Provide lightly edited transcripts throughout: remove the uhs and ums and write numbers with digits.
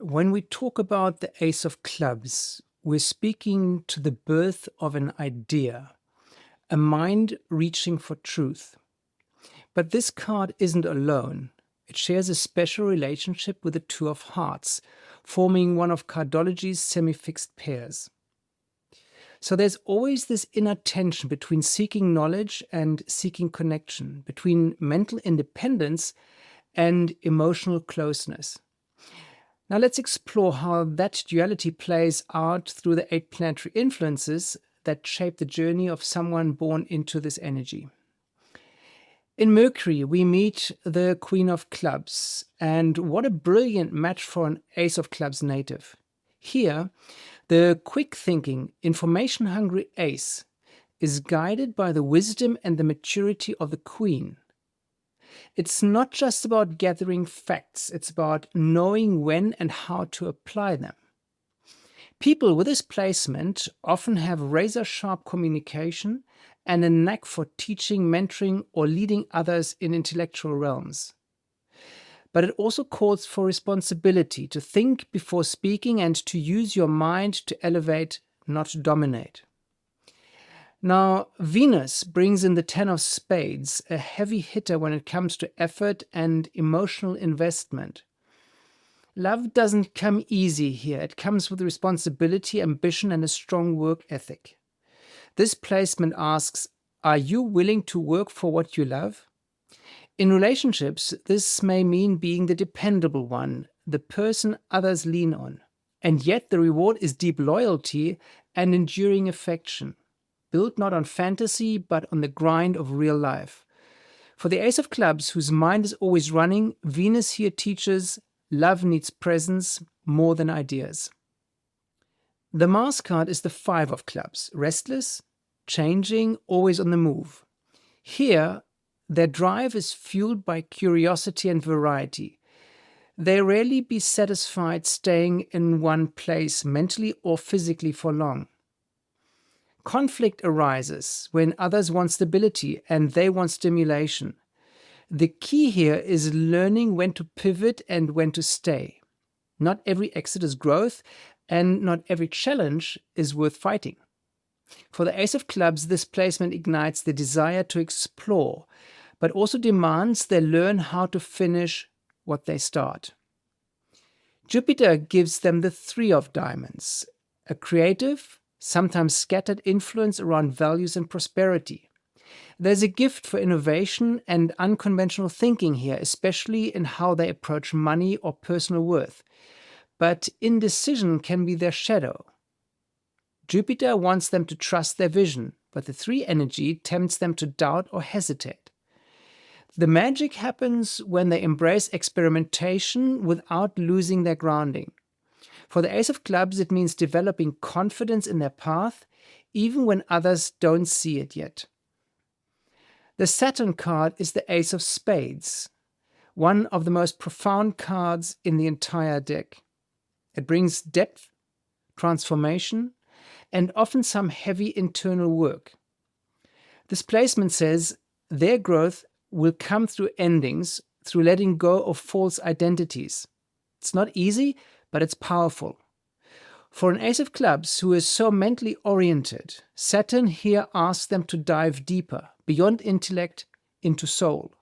When we talk about the Ace of Clubs, we're speaking to the birth of an idea, a mind reaching for truth. But this card isn't alone. It shares a special relationship with the Two of Hearts, forming one of Cardology's semi-fixed pairs. So there's always this inner tension between seeking knowledge and seeking connection, between mental independence and emotional closeness. Now let's explore how that duality plays out through the 8 planetary influences that shape the journey of someone born into this energy. In Mercury, we meet the Queen of Clubs, and what a brilliant match for an Ace of Clubs native. Here, the quick-thinking, information-hungry Ace is guided by the wisdom and the maturity of the Queen. It's not just about gathering facts, it's about knowing when and how to apply them. People with this placement often have razor-sharp communication and a knack for teaching, mentoring, or leading others in intellectual realms. But it also calls for responsibility to think before speaking and to use your mind to elevate, not dominate. Now, Venus brings in the 10 of Spades, a heavy hitter when it comes to effort and emotional investment. Love doesn't come easy here. It comes with responsibility, ambition, and a strong work ethic. This placement asks, are you willing to work for what you love? In relationships, this may mean being the dependable one, the person others lean on. And yet the reward is deep loyalty and enduring affection, built not on fantasy, but on the grind of real life. For the Ace of Clubs, whose mind is always running, Venus here teaches love needs presence more than ideas. The Mars card is the 5 of Clubs, restless, changing, always on the move. Here, their drive is fueled by curiosity and variety. They rarely be satisfied staying in one place mentally or physically for long. Conflict arises when others want stability and they want stimulation. The key here is learning when to pivot and when to stay. Not every exit is growth, and not every challenge is worth fighting. For the Ace of Clubs, this placement ignites the desire to explore, but also demands they learn how to finish what they start. Jupiter gives them the 3 of Diamonds, a creative, sometimes scattered influence around values and prosperity. There's a gift for innovation and unconventional thinking here, especially in how they approach money or personal worth. But indecision can be their shadow. Jupiter wants them to trust their vision, but the 3 energy tempts them to doubt or hesitate. The magic happens when they embrace experimentation without losing their grounding. For the Ace of Clubs, it means developing confidence in their path, even when others don't see it yet. The Saturn card is the Ace of Spades, one of the most profound cards in the entire deck. It brings depth, transformation, and often some heavy internal work. This placement says their growth will come through endings, through letting go of false identities. It's not easy, but it's powerful. For an Ace of Clubs who is so mentally oriented, Saturn here asks them to dive deeper, beyond intellect, into soul.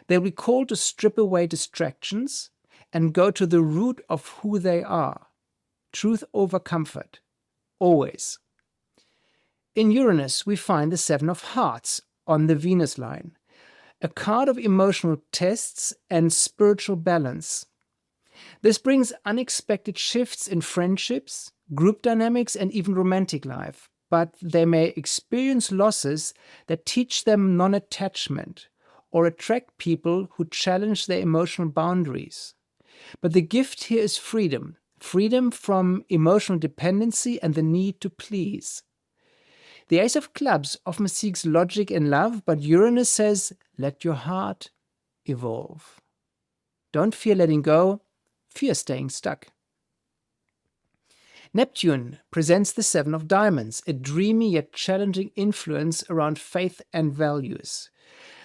They'll be called to strip away distractions and go to the root of who they are. Truth over comfort. Always. In Uranus, we find the 7 of Hearts on the Venus line, a card of emotional tests and spiritual balance. This brings unexpected shifts in friendships, group dynamics, and even romantic life, but they may experience losses that teach them non-attachment or attract people who challenge their emotional boundaries. But the gift here is freedom, freedom from emotional dependency and the need to please. The Ace of Clubs often seeks logic in love, but Uranus says, let your heart evolve. Don't fear letting go, fear staying stuck. Neptune presents the 7 of Diamonds, a dreamy yet challenging influence around faith and values.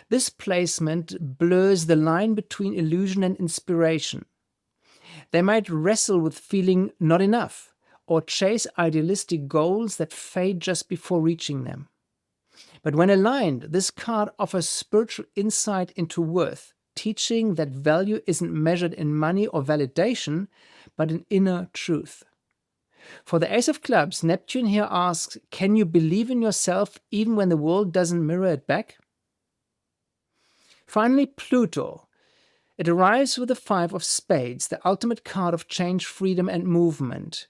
This placement blurs the line between illusion and inspiration. They might wrestle with feeling not enough or chase idealistic goals that fade just before reaching them. But when aligned, this card offers spiritual insight into worth, teaching that value isn't measured in money or validation, but in inner truth. For the Ace of Clubs, Neptune here asks, can you believe in yourself even when the world doesn't mirror it back? Finally, Pluto. It arrives with the Five of Spades, the ultimate card of change, freedom, and movement.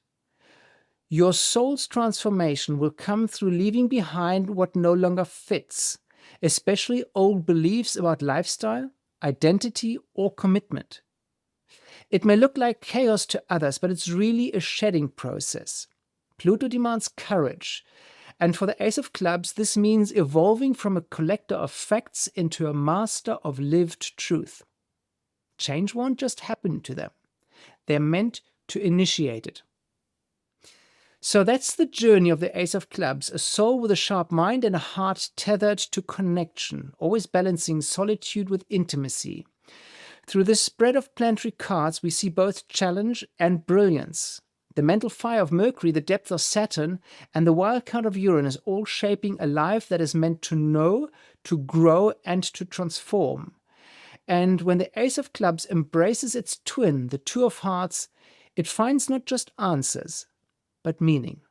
Your soul's transformation will come through leaving behind what no longer fits, especially old beliefs about lifestyle, identity, or commitment. It may look like chaos to others, but it's really a shedding process. Pluto demands courage, and for the Ace of Clubs, this means evolving from a collector of facts into a master of lived truth. Change won't just happen to them. They're meant to initiate it. So that's the journey of the Ace of Clubs, a soul with a sharp mind and a heart tethered to connection, always balancing solitude with intimacy. Through this spread of planetary cards, we see both challenge and brilliance. The mental fire of Mercury, the depth of Saturn, and the wild card of Uranus, all shaping a life that is meant to know, to grow, and to transform. And when the Ace of Clubs embraces its twin, the Two of Hearts, it finds not just answers, but meaning.